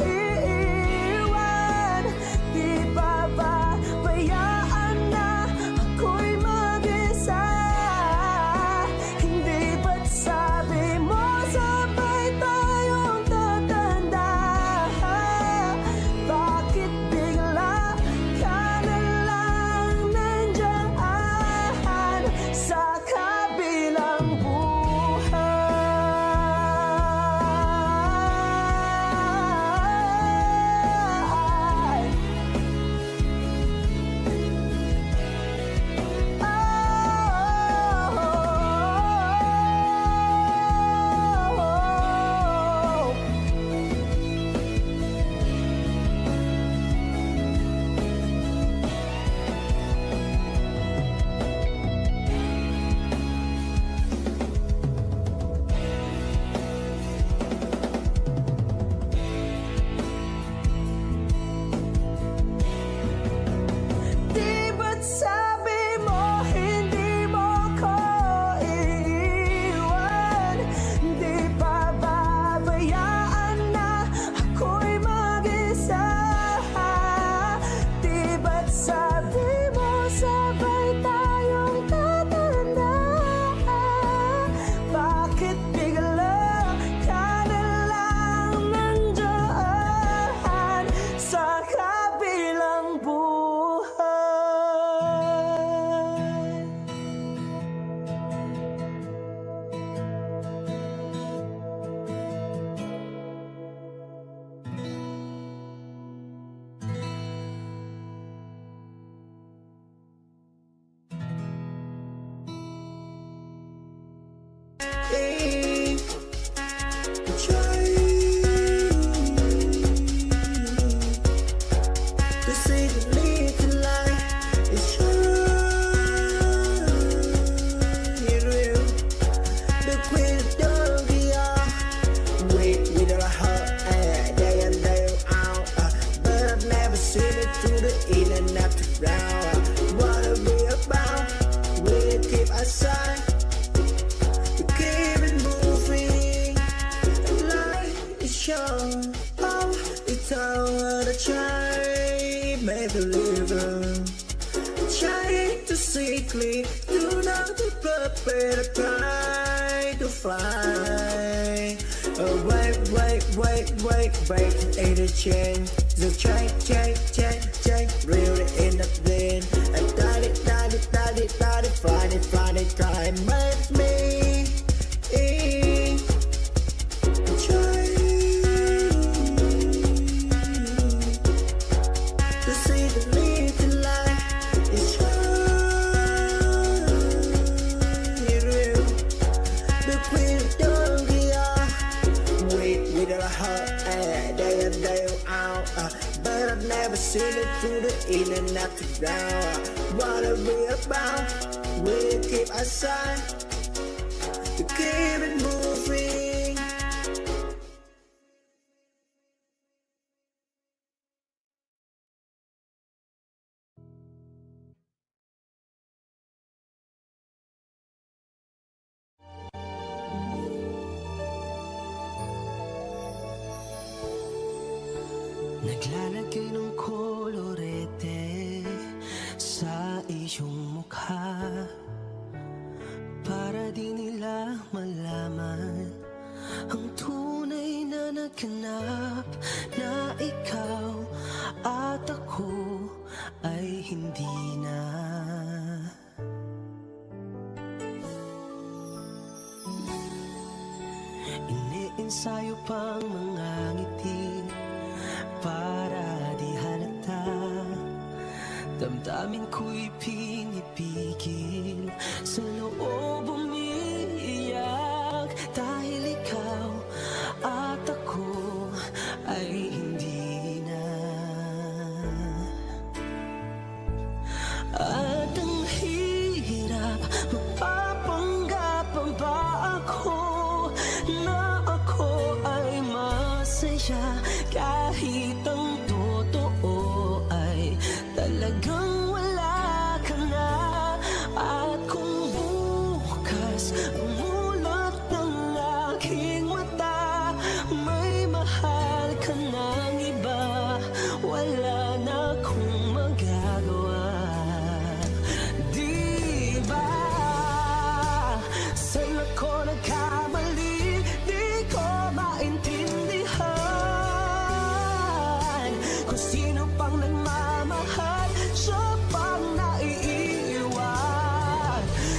Speaker 1: iiwan? Di ba pabayaan na ako'y mag-isa? Hindi ba't sabi mo sabay tayong
Speaker 3: ground. What are we about? We keep aside, we keep it moving. Life is short, oh, it's all the try, make a living. Trying to see clear, do not be prepared, try to fly. Oh, wait, ain't a change. So change, really in the bin. And daddy, Friday, time makes me to see the little light is shining real. The queen don't with a heart, day out. But I've never seen it through the in and out the ground. What are we about? We keep aside, to keep it moving.
Speaker 1: Naglalagay ng kolorete sa iyong mukha para di nila malaman ang tunay na naganap, na ikaw at ako ay hindi na. Iniensayo pang mga ngiti para di halata, damdamin ko'y pinipigil, sa loob umiiyak, dahil ikaw at ako ay hindi na. At ang hirap, magpapanggap pa ba ako na ako ay masaya, kahit ang totoo ay talagang wala ka na. At kung bukas ang mulat ng aking mata, may mahal ka ng iba, wala na akong magagawa. Di ba? Saan ako nagkamali? Di ko maintindihan kung sino pang nagmamahal, siya pang naiiwan,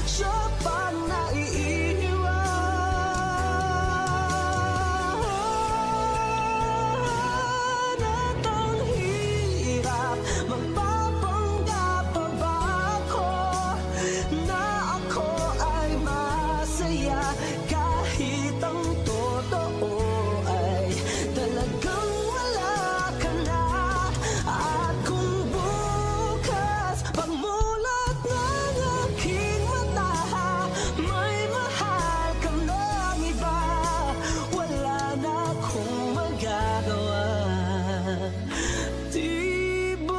Speaker 1: siya pang naiiwan. At ang hirap, magpapanggap pa ba ako na ako ay masaya, kahit ang totoo ay talagang wala ka na. At kung bukas pagmulat ng aking mata, may mahal ka ng iba, wala na akong magagawa. Di ba?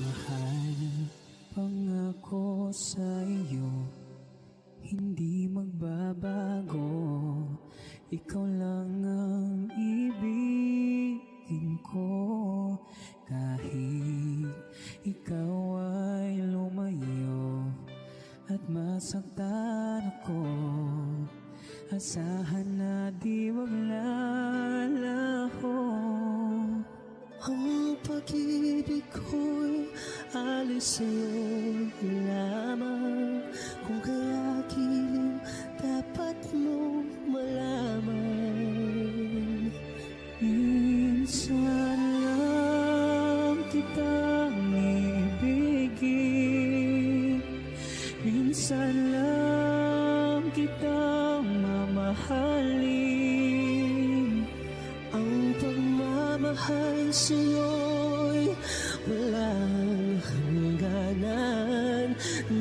Speaker 3: Mahal, pangako sa iyo, hindi magbabago. Ikaw lang ang ibigin ko, kahit ikaw ay lumayo at masaktan ako. Asahan na di maglalaho.
Speaker 1: Ang pag-ibig ko'y alis sa'yo lamang, kung kaya kiling dapat mo malaman.
Speaker 3: Minsan lang kitang ibigin, minsan lang
Speaker 1: kitang mamahalin. Ang pagmamahal sa'yo'y walang hangganan,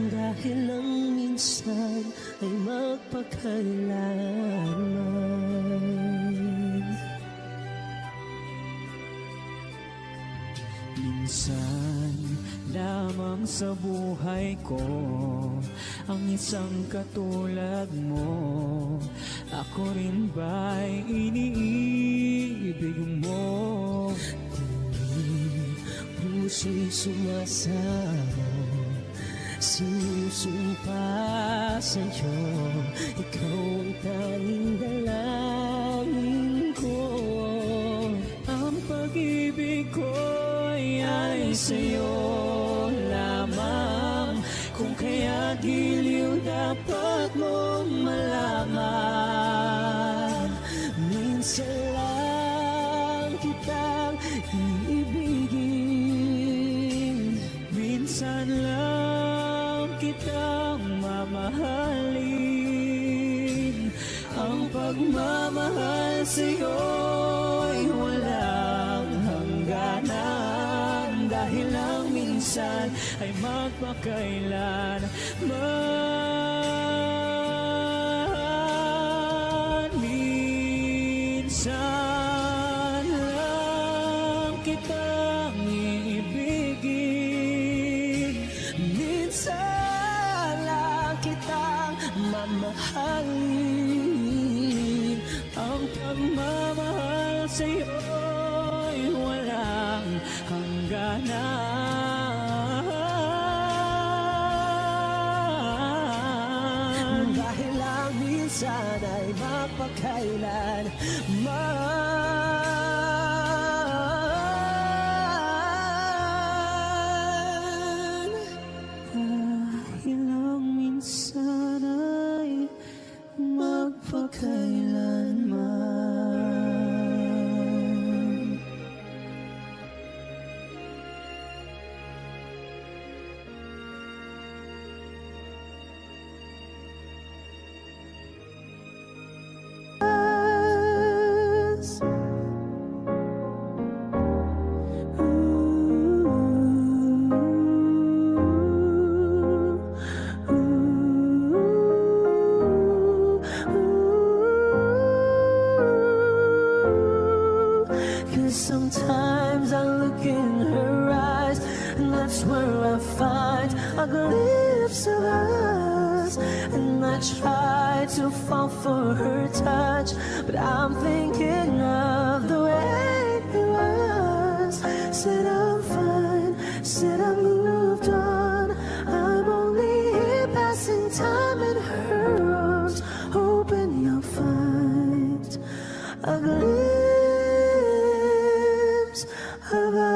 Speaker 1: dahil lang minsan ay magpakailanman. Minsan lamang sa buhay ko ang isang katulad mo. Ako rin ba'y iniibig mo? Puso'y sumasamo, sinusumpa sa'yo. Ikaw ang tanging dalangin ko. Ang pag-ibig ko'y ay sa'yo lamang, kung kaya giliw dapat mong malaman. Minsan lang kitang iibigin, minsan lang kitang mamahalin. Ang pagmamahal sa'yo'y walang hangganan, dahil lang minsan ay magpakailanman. Minsan lang kitang iibigin, minsan lang kitang mamahalin. Ang pagmamahal sa'yo'y walang hangganan, dahil lang minsan ay mapakailanman. Dahil lang minsan ay magpakailanman. Cause sometimes I look in her eyes, and that's where I find a glimpse of us. And I try to fall for her touch, but I'm thinking of the way it was. Said I'm fine, said I moved on. I'm only here passing time in her arms, hoping you'll find a glimpse of us.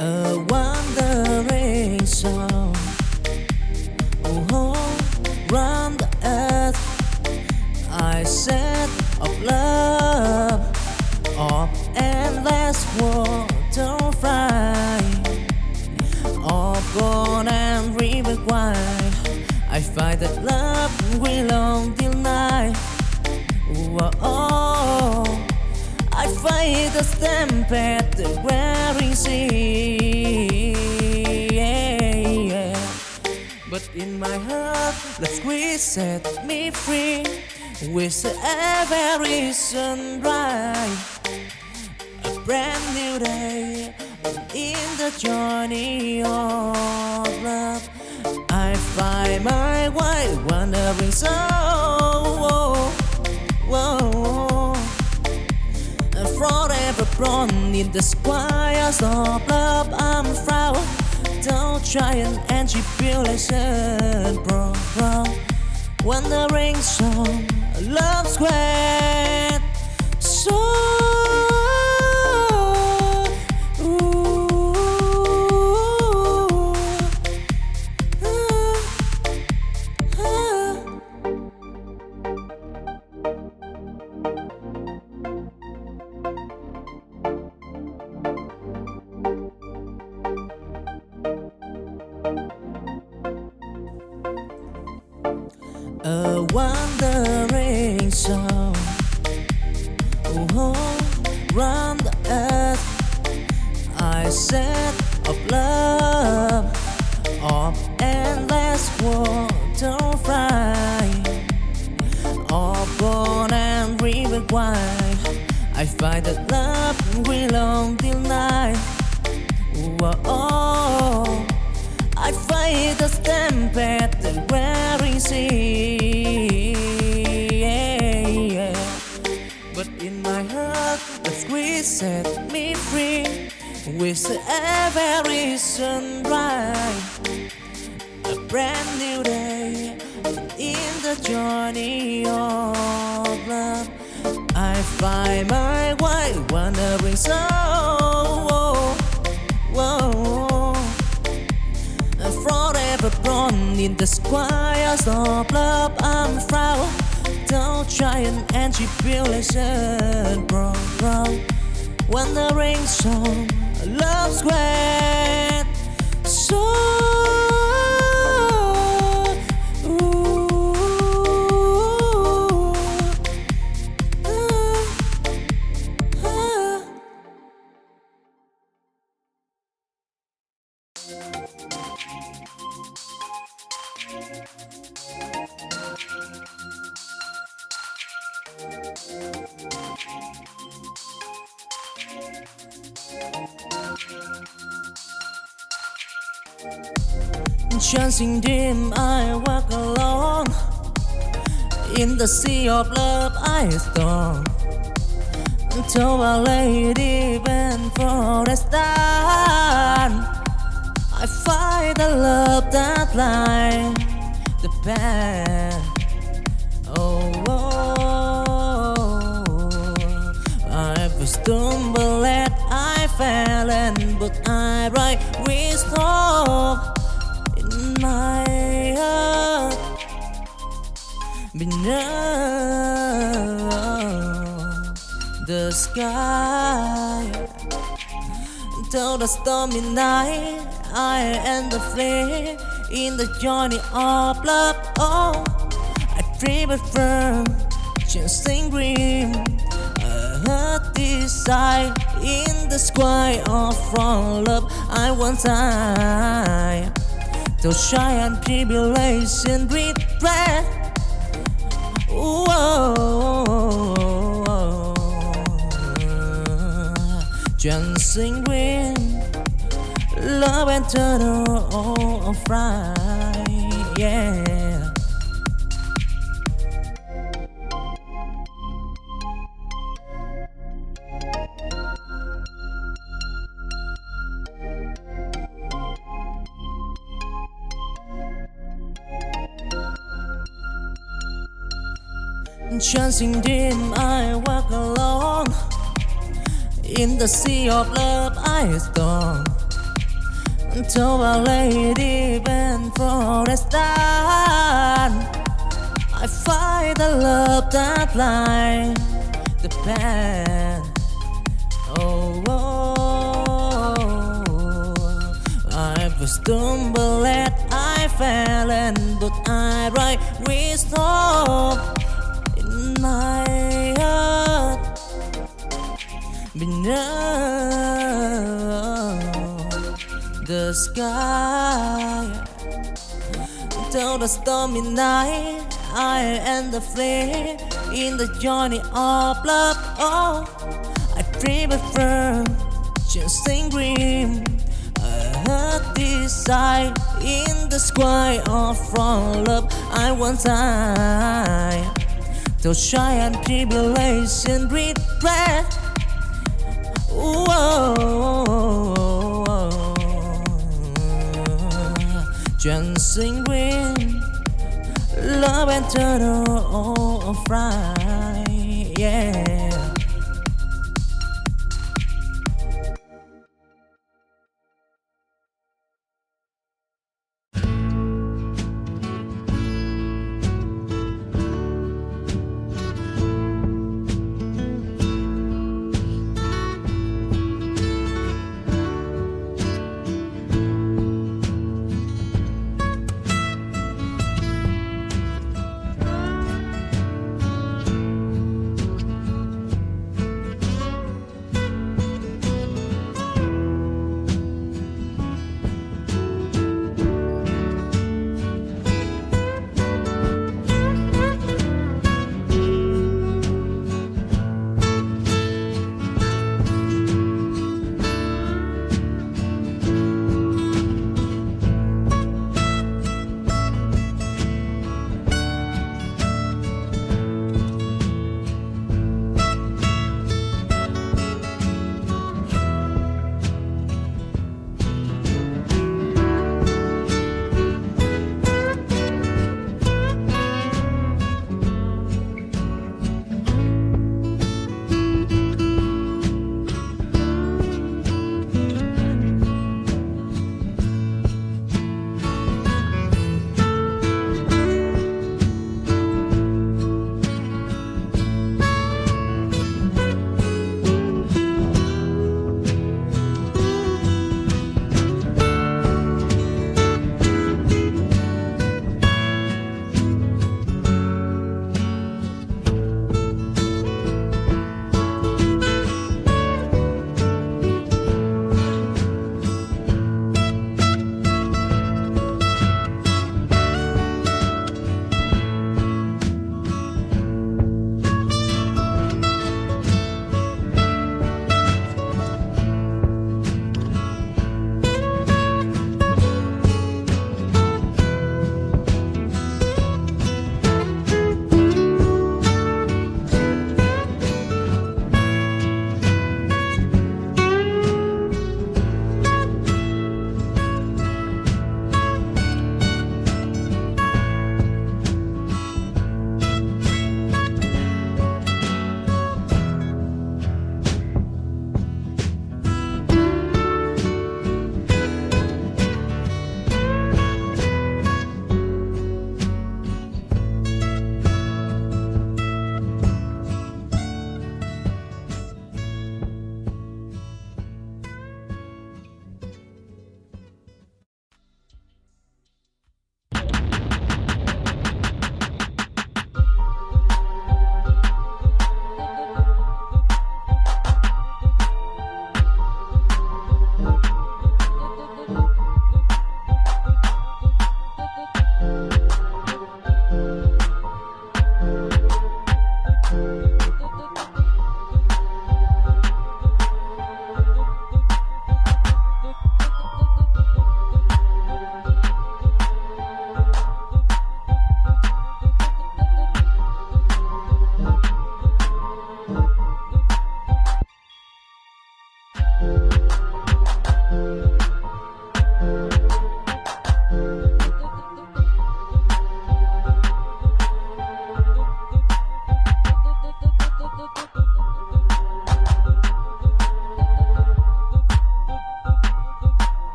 Speaker 1: A wandering song, oh, round the earth. I said of love, of endless waterfly, of gold and river wide. I find that love will long till night. Oh, I fight the stampede, the wearing sea. But in my heart, the squeeze set me free. With every sunrise, a brand new day. In the journey of love, I find my way, wandering soul. Forever born in the squires of love, I'm proud. Don't try and tribulation, bro. Wandering song, love's great. So a wandering song, oh, round the earth. I said of love, of endless waterfly, of gold and river wide. I find that love will long till night. Oh, I fight the stampede, the wearing sea. But in my heart, the squeeze set me free. With every sunrise, a brand new day. In the journey of love, I find my way, wandering soul. Forever born in the squires of love, I'm proud. Don't try and tribulation, bro. Wandering song, love's great. So chancing dim, I walk along. In the sea of love, I storm. To a lady bent for a star, I find the love that lies the path. I've stumbled and I fell, but I rise with hope in my heart. Beneath the sky, till the stormy night, I end the flame in the journey of love. Oh, I dream it firm, chasing green. I heard desire in the sky of from love. I want time to shy and tribulation regret. Dancing green, love and turtle all fried, yeah.
Speaker 4: Chasing dream, I walk alone. In the sea of love, I storm. Until a lady bent for a star. I find the love that lies the path. Oh, I stumbled and I fell, and but I right wisdom in my heart. Beneath the sky, till the stormy night, I and the flame in the journey of love. Oh, I prefer chasing dream. I heard this sight in the sky of from love. I want time to shy and tribulation regret. Chasing dream, love and turtle of fry, yeah.
Speaker 3: you.